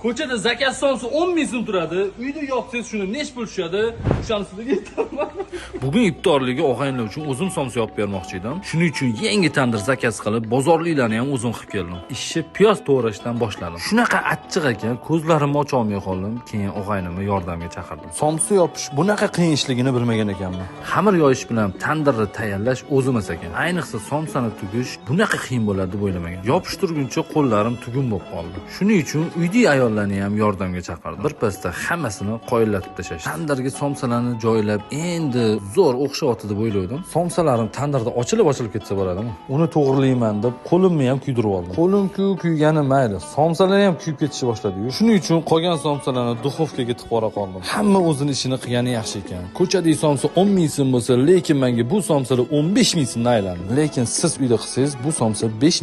Ko'chada zakaz sonsi 10 ming so'm turadi. Uyda yoqsangiz shuni necha pul tushadi? O'shanisiga aytaman. Bugun iftorligiga og'aynilar uchun o'zim somsa yopib bermoqchi edim. Shuning uchun yangi tandir zakaz qilib, bozorliklarni ham o'zim qilib keldim. Ishni piyoz to'g'rashdan boshladim. Shunaqa achchiq ekan, ko'zlarimni ocha olmay qoldim. Keyin og'aynimni yordamga chaqirdim. Somsa yopish bunaqa qiyin ishligini bilmagan ekanman. Xamir yoyish bilan tandirni tayyorlash o'zimiz ekan. Ayniqsa somsani tugish bunaqa qiyin bo'ladi deb o'ylamagan. Yopishtirguncha qo'llarim tugun bo'lib qoldi. Shuning uchun uyda ayollarni ham yordamga chaqirdim. Birpasda hammasini qoyillatib tashlashdi. Tandirga somsalarni joylab, endi zo'r o'xshyapti deb o'yladim. Somsalarim tandirda ochilib ketsa bo'ladimi? Uni to'g'rilayman deb qo'limni ham kuydirib oldim. Qo'lim kuygani mayli, somsalar ham kuyib ketishni boshladi-yu. Shuning uchun qolgan somsalarni duxovkaga tiqib qora qoldim. Hamma o'zini ishini qilgani yaxshi ekan. Ko'chadagi somsa 10 ming so'm bo'lsa, lekin menga bu somsalar 15 ming so'mdan aylandi. Lekin siz uyda qilsangiz, bu somsa 5